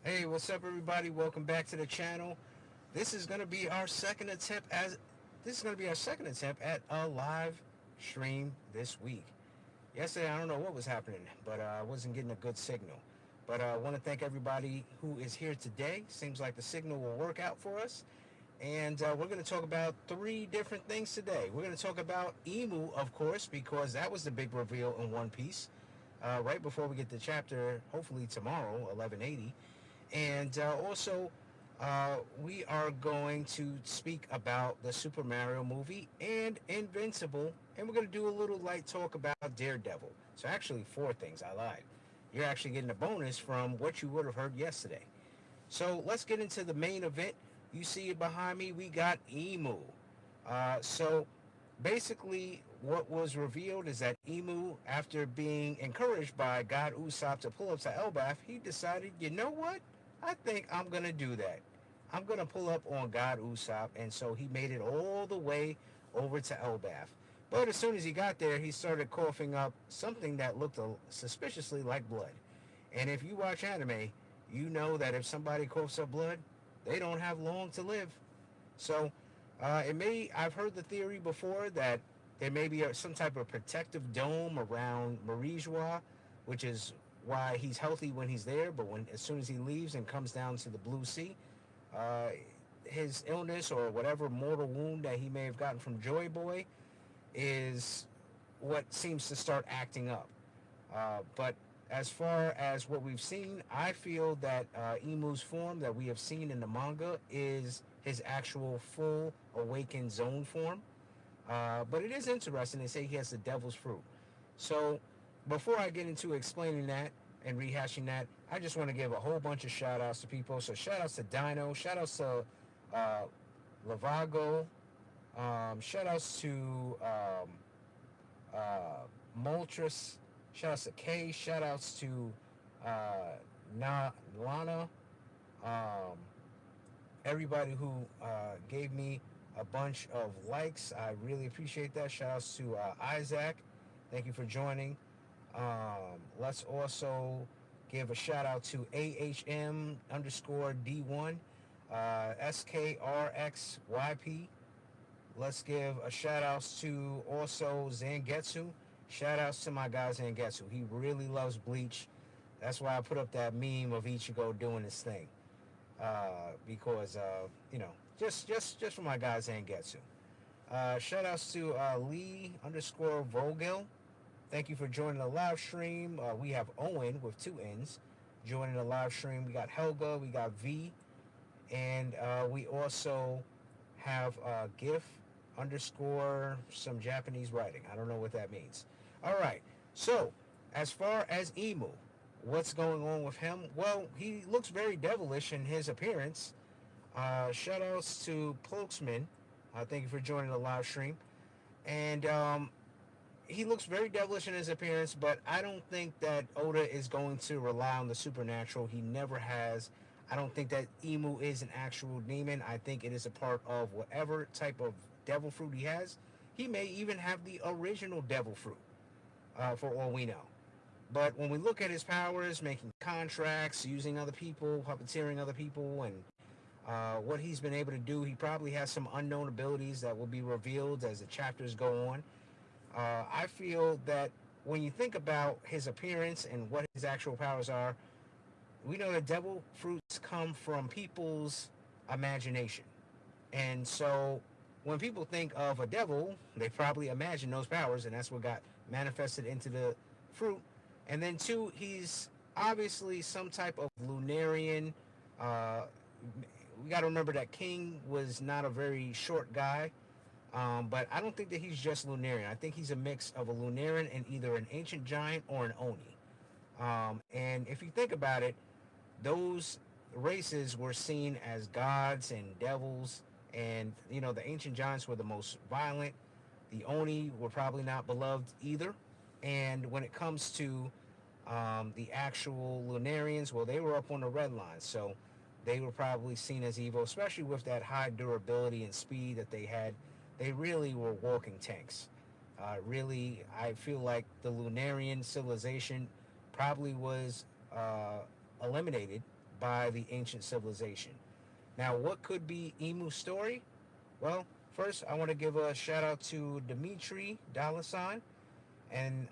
Hey, what's up, everybody? Welcome back to the channel. This is going to be our second attempt at a live stream this week. Yesterday, I don't know what was happening, but I wasn't getting a good signal. But I want to thank everybody who is here today. Seems like the signal will work out for us. And we're going to talk about three different things today. We're going to talk about Emu, of course, because that was the big reveal in One Piece. Right before we get to chapter, hopefully tomorrow, 1180. And also, we are going to speak about the Super Mario movie and Invincible. And we're going to do a little light talk about Daredevil. So, actually, four things. I lied. You're actually getting a bonus from what you would have heard yesterday. So, let's get into the main event. You see it behind me. We got Emu. So, basically, what was revealed is that Emu, after being encouraged by God Usopp to pull up to Elbaf, he decided, you know what? I think I'm going to do that. I'm going to pull up on God Usopp. And so he made it all the way over to Elbaf. But as soon as he got there, he started coughing up something that looked suspiciously like blood. And if you watch anime, you know that if somebody coughs up blood, they don't have long to live. So I've heard the theory before that there may be some type of protective dome around Marijois, which is why he's healthy when he's there, but as soon as he leaves and comes down to the Blue Sea, uh, his illness or whatever mortal wound that he may have gotten from Joy Boy is what seems to start acting up. But as far as what we've seen, I feel that Emu's form that we have seen in the manga is his actual full awakened zone form. But it is interesting. They say he has the devil's fruit. So before I get into explaining that and rehashing that, I just want to give a whole bunch of shout outs to people. So shout outs to Dino, shout outs to uh, Lavago, shout outs to Moltres, shout outs to Kay, shout outs to uh, Lana, um, everybody who gave me a bunch of likes. I really appreciate that. Shout outs to Isaac. Thank you for joining. Let's also give a shout out to AHM underscore D1, SKRXYP. Let's give a shout outs to also Zangetsu. Shout outs to my guy Zangetsu. He really loves Bleach. That's why I put up that meme of Ichigo doing his thing. Because just for my guy Zangetsu. Shout outs to Lee underscore Vogel. Thank you for joining the live stream. We have Owen with two N's joining the live stream. We got Helga, we got V, and we also have GIF underscore some Japanese writing. I don't know what that means. All right. So, as far as Emu, what's going on with him? Well, he looks very devilish in his appearance. Shout outs to Plokesman. Thank you for joining the live stream. And he looks very devilish in his appearance, but I don't think that Oda is going to rely on the supernatural. He never has. I don't think that Emu is an actual demon. I think it is a part of whatever type of devil fruit he has. He may even have the original devil fruit, for all we know. But when we look at his powers, making contracts, using other people, puppeteering other people, and what he's been able to do, he probably has some unknown abilities that will be revealed as the chapters go on. I feel that when you think about his appearance and what his actual powers are, we know that devil fruits come from people's imagination. And so when people think of a devil, they probably imagine those powers, and that's what got manifested into the fruit. And then, two, he's obviously some type of Lunarian. Uh, we got to remember that King was not a very short guy. But I don't think that he's just Lunarian. I think he's a mix of a Lunarian and either an ancient giant or an Oni. And if you think about it, those races were seen as gods and devils. And, the ancient giants were the most violent. The Oni were probably not beloved either. And when it comes to the actual Lunarians, well, they were up on the red line. So they were probably seen as evil, especially with that high durability and speed that they had. They really were walking tanks. Really, I feel like the Lunarian civilization probably was eliminated by the ancient civilization. Now, what could be Emu's story? Well, first, I want to give a shout out to Dimitri Dalasan, and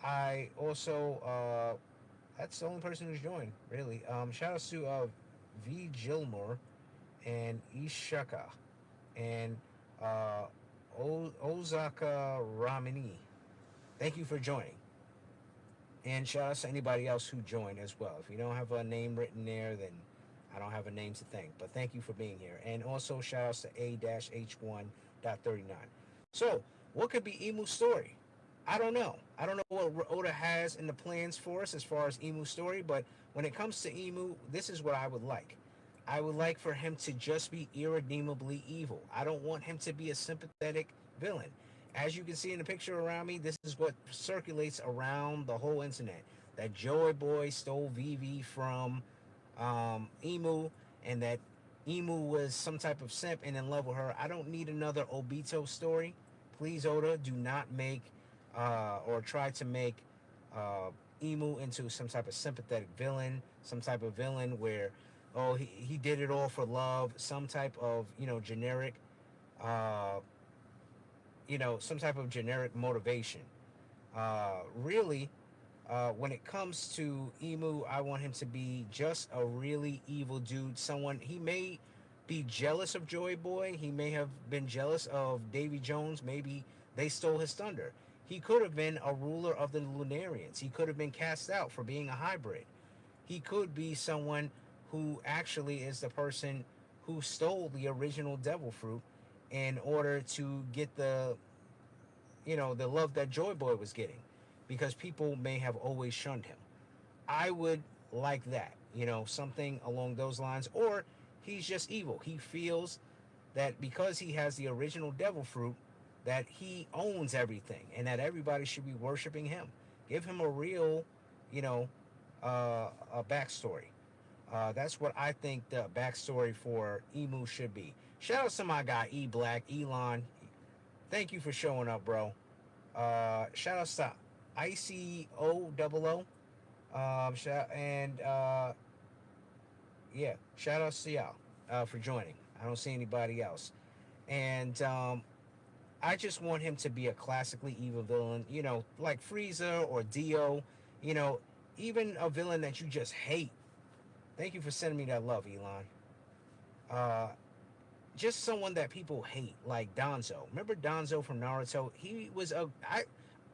I also that's the only person who's joined, really. Shout outs to V. Gilmore and Ishaka and uh, Ozaka Ramini. Thank you for joining. And shout out to anybody else who joined as well. If you don't have a name written there, then I don't have a name to thank. But thank you for being here. And also shout outs to A-H1.39. So, what could be Emu's story? I don't know. I don't know what Oda has in the plans for us as far as Emu's story, but when it comes to Emu, this is what I would like. I would like for him to just be irredeemably evil. I don't want him to be a sympathetic villain. As you can see in the picture around me, this is what circulates around the whole internet. That Joy Boy stole Vivi from Emu, and that Emu was some type of simp and in love with her. I don't need another Obito story. Please, Oda, do not make or try to make uh, Emu into some type of sympathetic villain, some type of villain where, oh, he did it all for love, some type of, generic, uh, some type of generic motivation. Really, when it comes to Emu, I want him to be just a really evil dude. Someone, he may be jealous of Joy Boy. He may have been jealous of Davy Jones. Maybe they stole his thunder. He could have been a ruler of the Lunarians. He could have been cast out for being a hybrid. He could be someone who actually is the person who stole the original devil fruit in order to get the love that Joy Boy was getting, because people may have always shunned him. I would like that, something along those lines. Or he's just evil. He feels that because he has the original devil fruit, that he owns everything and that everybody should be worshiping him. Give him a real, a backstory. That's what I think the backstory for Emu should be. Shout out to my guy E Black, Elon. Thank you for showing up, bro. Shout out to ICO00. And yeah, shout out to y'all for joining. I don't see anybody else. And I just want him to be a classically evil villain, like Frieza or Dio, you know, even a villain that you just hate. Thank you for sending me that love, Elon. Uh, just someone that people hate, like Danzo. Remember Danzo from Naruto? He was a.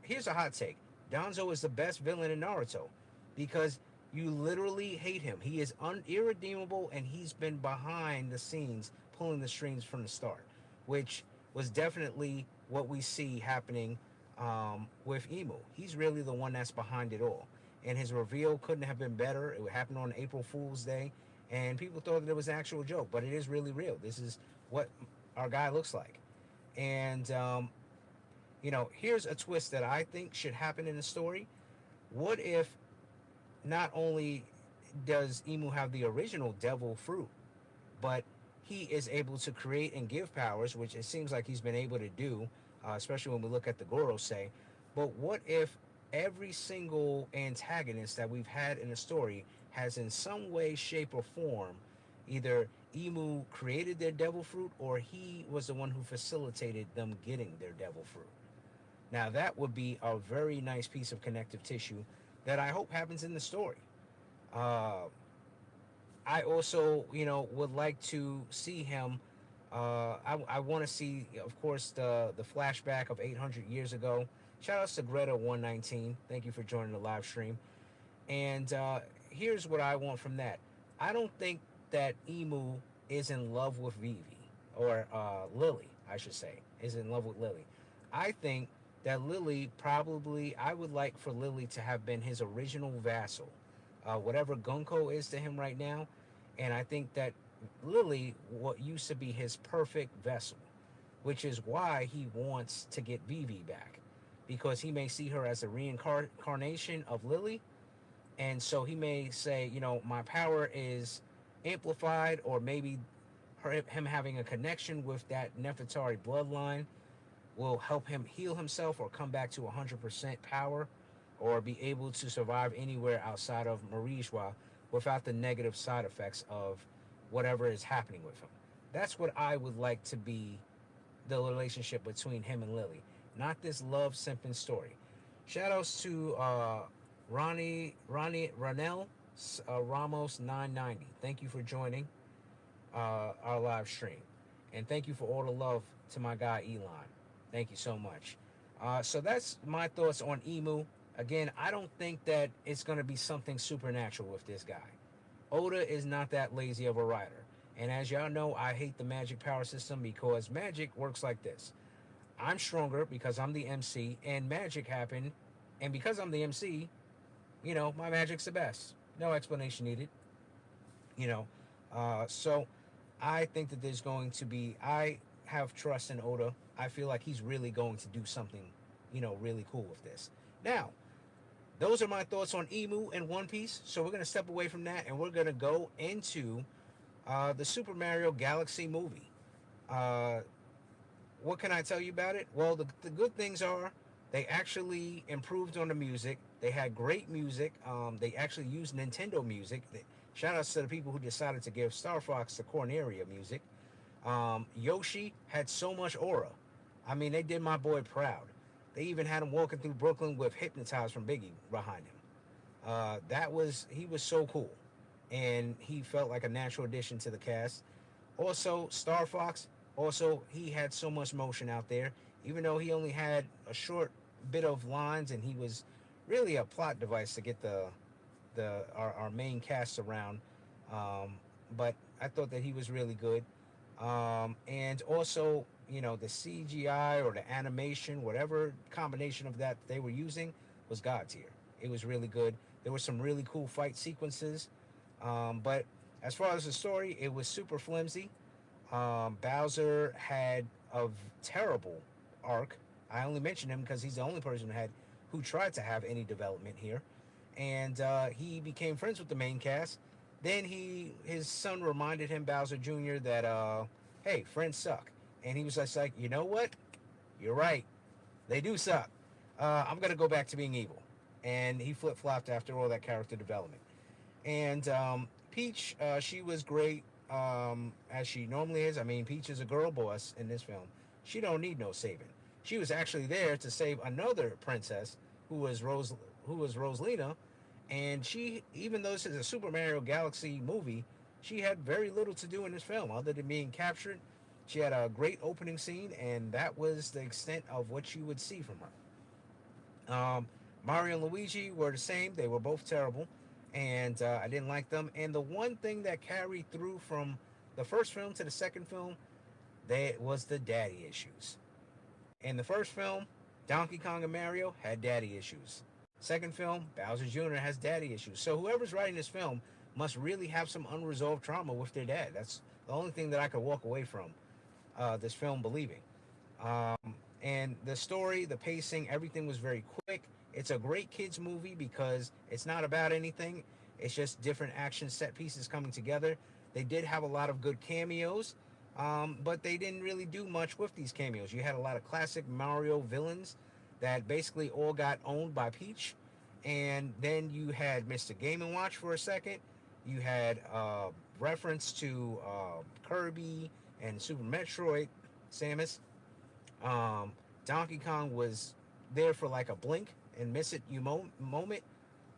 Here's a hot take. Danzo is the best villain in Naruto because you literally hate him. He is irredeemable, and he's been behind the scenes pulling the strings from the start, which was definitely what we see happening with Emu. He's really the one that's behind it all. And his reveal couldn't have been better. It happened on April Fool's Day, and people thought that it was an actual joke, but it is really real. This is what our guy looks like. And, here's a twist that I think should happen in the story. What if not only does Emu have the original devil fruit, but he is able to create and give powers, which it seems like he's been able to do, especially when we look at the Gorosei. But what if every single antagonist that we've had in the story has, in some way, shape, or form, either Emu created their devil fruit or he was the one who facilitated them getting their devil fruit? Now, that would be a very nice piece of connective tissue that I hope happens in the story. Uh, I also, would like to see him. I want to see, of course, the flashback of 800 years ago. Shout out to Greta119. Thank you for joining the live stream. And here's what I want from that. I don't think that Emu is in love with Vivi, or Lily, I should say, is in love with Lily. I think that Lily probably, I would like for Lily to have been his original vassal, whatever Gunko is to him right now. And I think that Lily, what used to be his perfect vessel, which is why he wants to get Vivi back, because he may see her as a reincarnation of Lily. And so he may say, my power is amplified, or maybe him having a connection with that Nefertari bloodline will help him heal himself or come back to 100% power, or be able to survive anywhere outside of Marijwa. without the negative side effects of whatever is happening with him. That's what I would like to be the relationship between him and Lily, not this love simping story. Shout outs to Ronnie Ranel Ramos 990. Thank you for joining our live stream, and thank you for all the love to my guy Elon. Thank you so much. So that's my thoughts on Emu. Again, I don't think that it's going to be something supernatural with this guy. Oda is not that lazy of a writer. And as y'all know, I hate the magic power system because magic works like this. I'm stronger because I'm the MC, and magic happened. And because I'm the MC, my magic's the best. No explanation needed. You know, so I think that there's going to be. I have trust in Oda. I feel like he's really going to do something, really cool with this. Now, those are my thoughts on Emu and One Piece. So we're gonna step away from that, and we're gonna go into the Super Mario Galaxy movie. Uh, what can I tell you about it? Well, the good things are they actually improved on the music. They had great music. They actually used Nintendo music. Shout outs to the people who decided to give Star Fox the Corneria music. Yoshi had so much aura. I mean, they did my boy proud. They even had him walking through Brooklyn with "Hypnotized" from Biggie behind him. He was so cool, and he felt like a natural addition to the cast. Also, Star Fox. Also, he had so much motion out there, even though he only had a short bit of lines, and he was really a plot device to get our main cast around. Um, but I thought that he was really good. And also, the CGI or the animation, whatever combination of that they were using, was God tier. It was really good. There were some really cool fight sequences. But as far as the story, it was super flimsy. Bowser had a terrible arc. I only mention him because he's the only person who tried to have any development here, and he became friends with the main cast. Then his son reminded him, Bowser Jr., that hey, friends suck, and he was just like, you know what? You're right, they do suck. I'm gonna go back to being evil, and he flip flopped after all that character development. And Peach, she was great as she normally is. I mean, Peach is a girl boss in this film. She don't need no saving. She was actually there to save another princess who was Rosalina, and she, even though this is a Super Mario Galaxy movie, she had very little to do in this film other than being captured. She had a great opening scene, and that was the extent of what you would see from her. Mario and Luigi were the same. They were both terrible, and I didn't like them. And the one thing that carried through from the first film to the second film, that was the daddy issues. In the first film, Donkey Kong and Mario had daddy issues. Second film, Bowser Jr. has daddy issues. So whoever's writing this film must really have some unresolved trauma with their dad. That's the only thing that I could walk away from this film believing. And the story, the pacing, everything was very quick. It's a great kids movie because it's not about anything. It's just different action set pieces coming together. They did have a lot of good cameos, but they didn't really do much with these cameos. You had a lot of classic Mario villains that basically all got owned by Peach. And then you had Mr. Game & Watch for a second. You had reference to Kirby and Super Metroid, Samus. Donkey Kong was there for like a blink and miss it moment.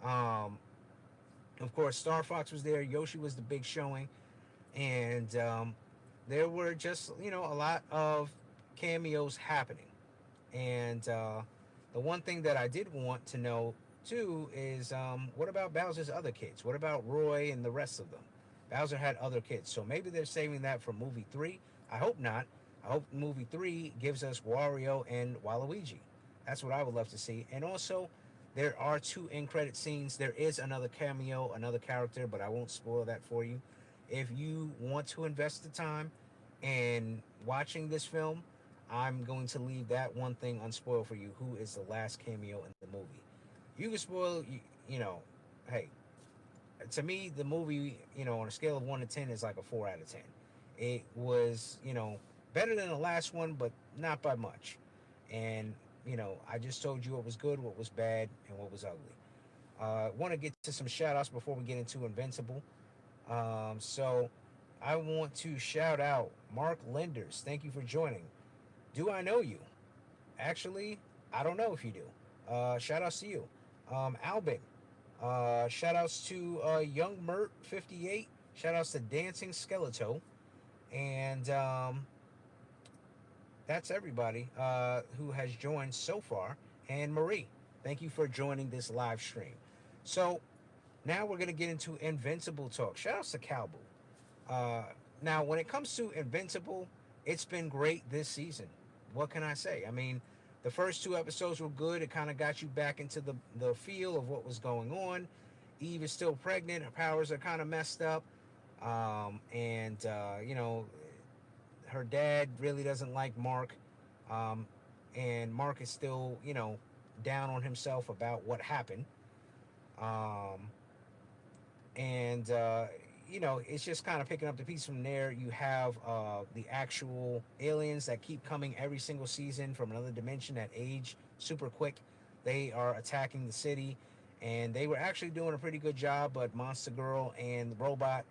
Um, of course, Star Fox was there. Yoshi was the big showing, and there were just a lot of cameos happening. And the one thing that I did want to know too is what about Bowser's other kids? What about Roy and the rest of them? Bowser had other kids, so maybe they're saving that for movie three. I hope not. I hope movie three gives us Wario and Waluigi. That's what I would love to see. And also, there are two end credit scenes. There is another cameo, another character, but I won't spoil that for you. If you want to invest the time in watching this film, I'm going to leave that one thing unspoiled for you. Who is the last cameo in the movie? You can spoil, hey, to me, the movie, on a scale of 1 to 10 is like a 4 out of 10. It was, better than the last one, but not by much. And, I just told you what was good, what was bad, and what was ugly. Want to get to some shout outs before we get into Invincible. So I want to shout out Mark Lenders. Thank you for joining. Do I know you? Actually, I don't know if you do. Shout outs to you. Albin. Shout outs to Young Mert 58. Shout outs to Dancing Skeleto. And that's everybody who has joined so far. And Marie, thank you for joining this live stream. So now we're going to get into Invincible talk. Shout outs to Cowboy. Uh, Now, when it comes to Invincible, it's been great this season. What can I say? I mean, the first two episodes were good. It kind of got you back into the feel of what was going on. Eve is still pregnant. Her powers are kind of messed up. And, her dad really doesn't like Mark. Um, and Mark is still, down on himself about what happened. Um, and it's just kind of picking up the piece from there. You have the actual aliens that keep coming every single season from another dimension that age super quick. They are attacking the city, and they were actually doing a pretty good job. But Monster Girl and the robot,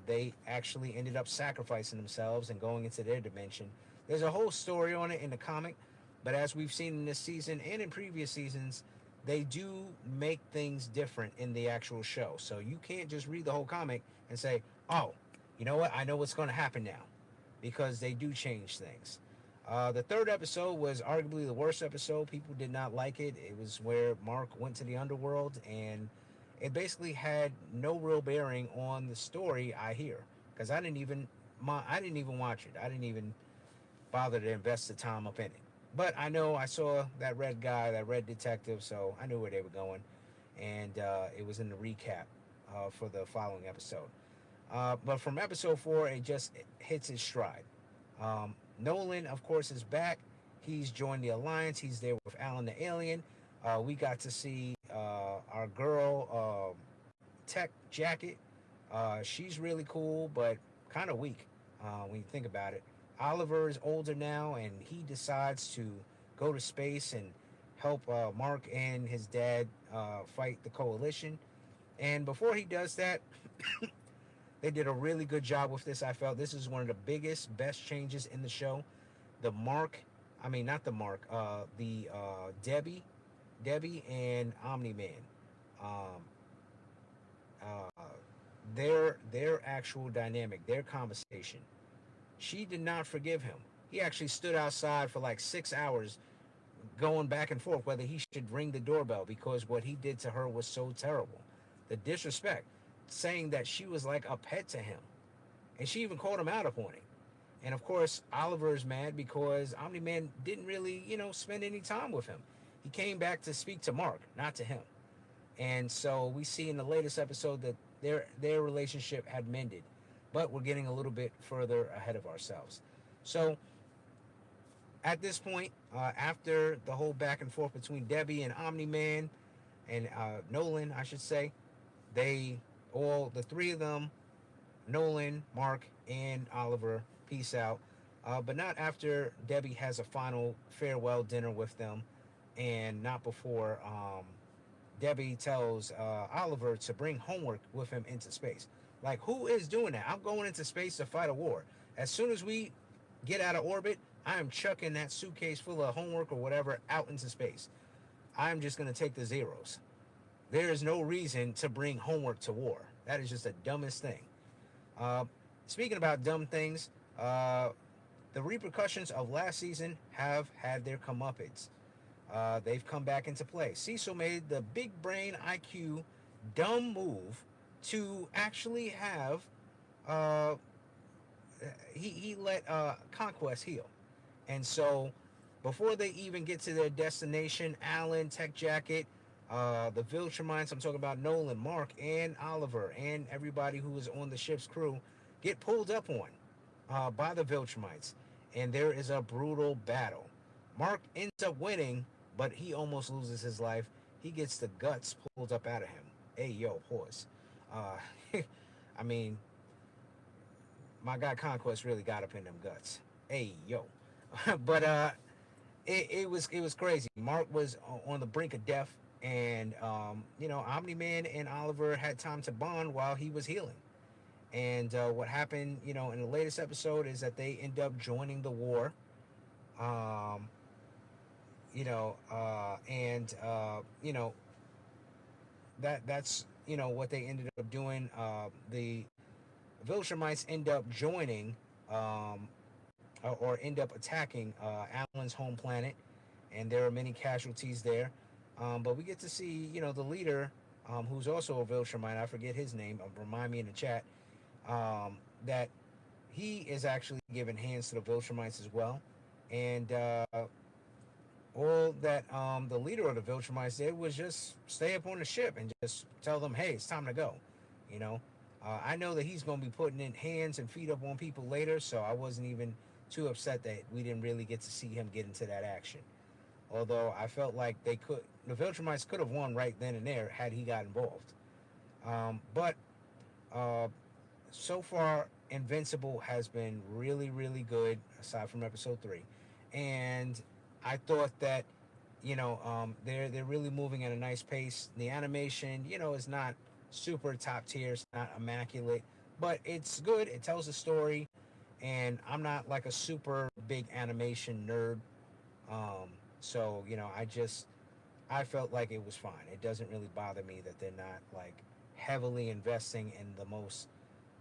they actually ended up sacrificing themselves and going into their dimension. There's a whole story on it in the comic, but as we've seen in this season and in previous seasons, they do make things different in the actual show. So you can't just read the whole comic and say, oh, you know what? I know what's going to happen now, because they do change things. The third episode was arguably the worst episode. People did not like it. It was where Mark went to the underworld, and it basically had no real bearing on the story. I hear, because I didn't even watch it. I didn't even bother to invest the time up in it. But I know I saw that red guy, that red detective, so I knew where they were going. And it was in the recap for the following episode. But from episode 4, it hits its stride. Nolan, of course, is back. He's joined the Alliance. He's there with Alan the Alien. We got to see our girl, Tech Jacket. She's really cool, but kind of weak when you think about it. Oliver is older now, and he decides to go to space and help Mark and his dad fight the coalition. And before he does that, they did a really good job with this. I felt this is one of the biggest, best changes in the show. The Mark, I mean, not the Mark, the Debbie and Omni Man. Um, uh, their actual dynamic, their conversation. She did not forgive him. He actually stood outside for like 6 hours going back and forth whether he should ring the doorbell, because what he did to her was so terrible. The disrespect, saying that she was like a pet to him. And she even called him out upon it. And of course, Oliver is mad because Omni Man didn't really, spend any time with him. He came back to speak to Mark, not to him. And so we see in the latest episode that their relationship had mended, but we're getting a little bit further ahead of ourselves. So at this point, after the whole back and forth between Debbie and Omni Man and Nolan, I should say, the three of them, Nolan, Mark, and Oliver, peace out. But not after Debbie has a final farewell dinner with them, and not before Debbie tells Oliver to bring homework with him into space. Like, who is doing that? I'm going into space to fight a war. As soon as we get out of orbit, I am chucking that suitcase full of homework or whatever out into space. I'm just going to take the zeros. There is no reason to bring homework to war. That is just the dumbest thing. Uh, Speaking about dumb things, the repercussions of last season have had their comeuppance. They've come back into play. Cecil made the big brain IQ dumb move to actually have uh, he let Conquest heal. And so before they even get to their destination, Alan, Tech Jacket, the Viltrumites, I'm talking about Nolan, Mark, and Oliver, and everybody who is on the ship's crew, get pulled up on by the Viltrumites. And there is a brutal battle. Mark ends up winning, but he almost loses his life. He gets the guts pulled up out of him. Hey, yo, horse. I mean, my guy Conquest really got up in them guts. Hey, yo. But it was crazy. Mark was on the brink of death, And Omni Man and Oliver had time to bond while he was healing. And what happened, in the latest episode is that they end up joining the war. Um, and that's what they ended up doing. The Viltrumites end up joining, um, or end up attacking Alan's home planet, and there are many casualties there. But we get to see, the leader, who's also a Viltrumite. I forget his name. Remind me in the chat. That he is actually giving hands to the Viltrumites as well, and all that the leader of the Viltrumites did was just stay up on the ship and just tell them, "Hey, it's time to go." You know, I know that he's going to be putting in hands and feet up on people later, so I wasn't even too upset that we didn't really get to see him get into that action. Although I felt like the Viltrumites could have won right then and there had he got involved. But uh, so far, Invincible has been really, really good, aside from episode 3. And I thought that, they're really moving at a nice pace. The animation, is not super top tier, it's not immaculate, but it's good. It tells a story, and I'm not like a super big animation nerd. Um, so, I felt like it was fine. It doesn't really bother me that they're not like heavily investing in the most,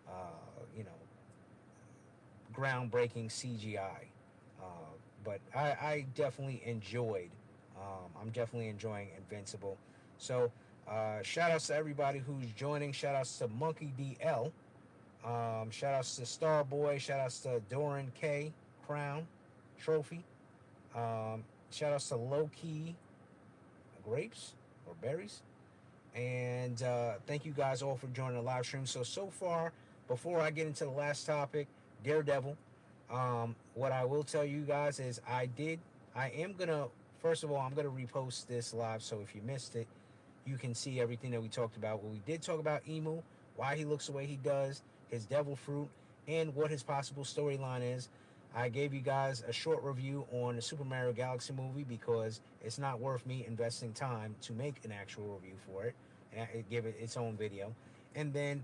uh, you know, groundbreaking CGI. Uh, but I definitely enjoyed. I'm definitely enjoying Invincible. So shout outs to everybody who's joining. Shout outs to Monkey DL. Shout outs to Starboy. Shout outs to Doran K. Crown Trophy. Shout outs to Low Key Grapes or Berries. And thank you guys all for joining the live stream. So far, before I get into the last topic, Daredevil, what I will tell you guys is I am going to, first of all, I'm going to repost this live. So if you missed it, you can see everything that we talked about. Well, we did talk about Emu, why he looks the way he does, his devil fruit, and what his possible storyline is. I gave you guys a short review on the Super Mario Galaxy movie because it's not worth me investing time to make an actual review for it and give it its own video. And then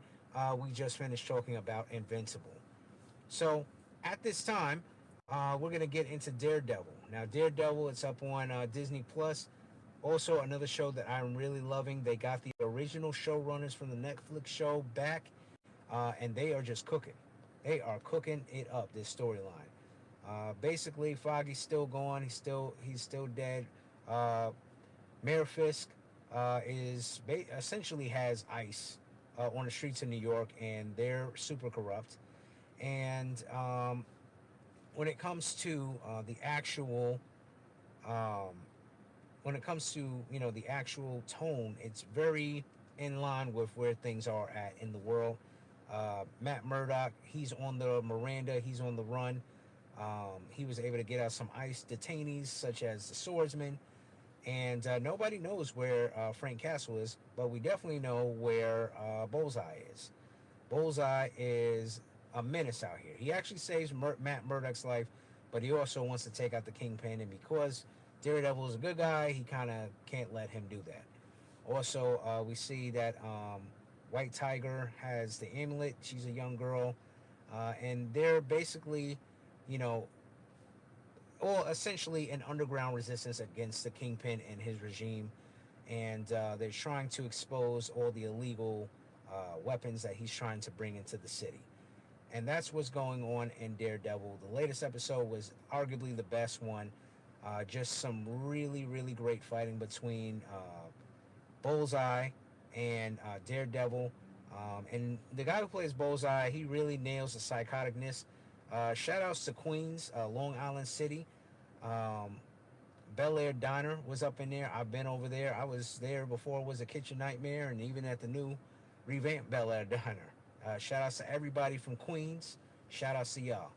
we just finished talking about Invincible. So at this time, we're gonna get into Daredevil. Now, Daredevil, it's up on Disney Plus. Also, another show that I'm really loving. They got the original showrunners from the Netflix show back, and they are just cooking. They are cooking it up. This storyline. Basically, Foggy's still gone. He's still dead. Uh, Mayor Fisk essentially has ICE on the streets of New York, and they're super corrupt. And when it comes to the actual um, when it comes to the actual tone, it's very in line with where things are at in the world. Matt Murdock, he's on the Miranda, he's on the run. He was able to get out some ICE detainees, such as the swordsman, and nobody knows where Frank Castle is, but we definitely know where Bullseye is. Bullseye is a menace out here. He actually saves Matt Murdock's life, but he also wants to take out the Kingpin, and because Daredevil is a good guy, he kind of can't let him do that. Also, we see that White Tiger has the amulet. She's a young girl, and they're basically, you know, all essentially an underground resistance against the Kingpin and his regime, and they're trying to expose all the illegal weapons that he's trying to bring into the city. And that's what's going on in Daredevil. The latest episode was arguably the best one. Just some really, really great fighting between Bullseye and Daredevil. And the guy who plays Bullseye, he really nails the psychoticness. Shout outs to Queens, Long Island City. Um, Bel Air Diner was up in there. I've been over there. I was there before it was a kitchen nightmare, and even at the new revamped Bel Air Diner. Shout outs to everybody from Queens. Shout outs to y'all.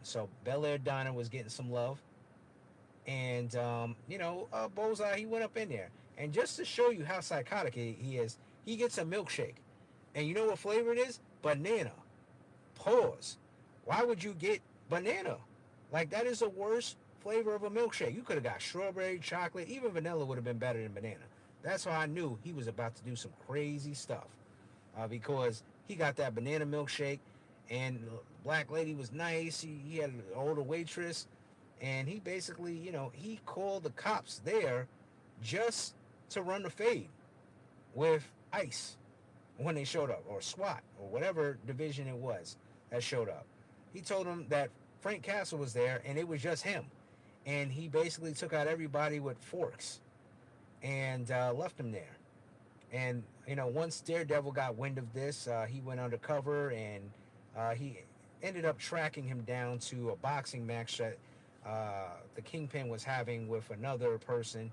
So Bel Air Diner was getting some love. And, Bullseye, he went up in there. And just to show you how psychotic he is, he gets a milkshake. And you know what flavor it is? Banana. Pause. Why would you get banana? Like, that is the worst flavor of a milkshake. You could have got strawberry, chocolate, even vanilla would have been better than banana. That's how I knew he was about to do some crazy stuff, because he got that banana milkshake, and the black lady was nice. He had an older waitress, and he basically, he called the cops there just to run the fade with ICE when they showed up, or SWAT, or whatever division it was that showed up. He told them that Frank Castle was there, and it was just him. And he basically took out everybody with forks and left them there. And once Daredevil got wind of this, he went undercover, and he ended up tracking him down to a boxing match that the Kingpin was having with another person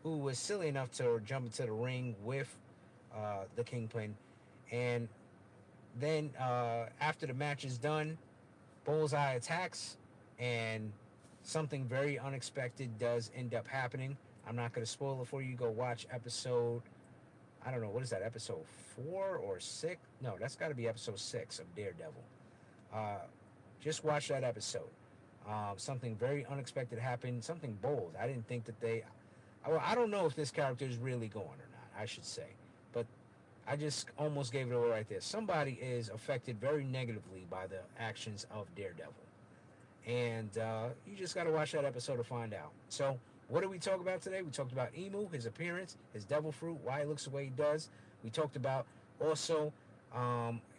who was silly enough to jump into the ring with the Kingpin. And then after the match is done, Bullseye attacks, and something very unexpected does end up happening. I'm not going to spoil it for you. Go watch episode, I don't know, what is that, episode 4 or 6? No, that's got to be episode 6 of Daredevil. Uh, just watch that episode. Something very unexpected happened, something bold. I didn't think that well, I don't know if this character is really going or not, I should say. But I just almost gave it away right there. Somebody is affected very negatively by the actions of Daredevil. And you just got to watch that episode to find out. So, what did we talk about today? We talked about Emu, his appearance, his devil fruit, why he looks the way he does. We talked about also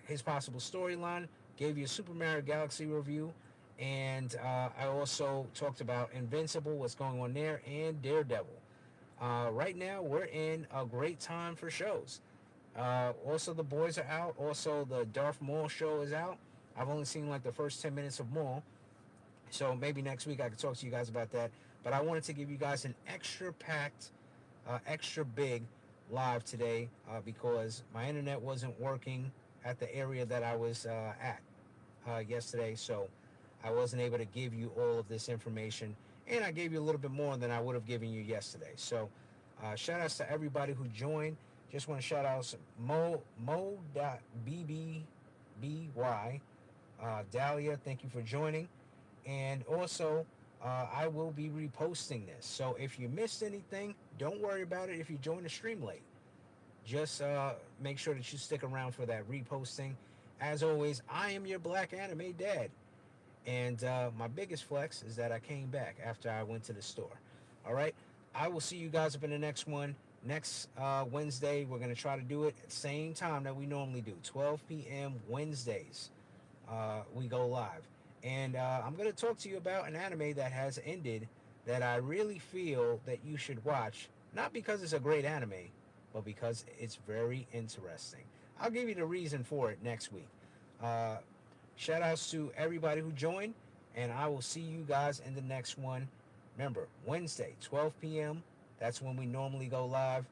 his possible storyline, gave you a Super Mario Galaxy review, and I also talked about Invincible, what's going on there, and Daredevil. Right now, we're in a great time for shows. Also, the boys are out. Also, the Darth Maul show is out. I've only seen like the first 10 minutes of Maul. So maybe next week I could talk to you guys about that. But I wanted to give you guys an extra packed, extra big live today because my internet wasn't working at the area that I was at yesterday. So I wasn't able to give you all of this information. And I gave you a little bit more than I would have given you yesterday. So shout outs to everybody who joined. Just want to shout out Mo.BBBY. Dahlia, thank you for joining. And also, I will be reposting this. So if you missed anything, don't worry about it if you join the stream late. Just make sure that you stick around for that reposting. As always, I am your Black Anime Dad. And my biggest flex is that I came back after I went to the store. All right? I will see you guys up in the next one. Next Wednesday, we're going to try to do it at the same time that we normally do. 12 p.m. Wednesdays, we go live. And I'm going to talk to you about an anime that has ended that I really feel that you should watch. Not because it's a great anime, but because it's very interesting. I'll give you the reason for it next week. Shout outs to everybody who joined, and I will see you guys in the next one. Remember, Wednesday, 12 p.m., that's when we normally go live.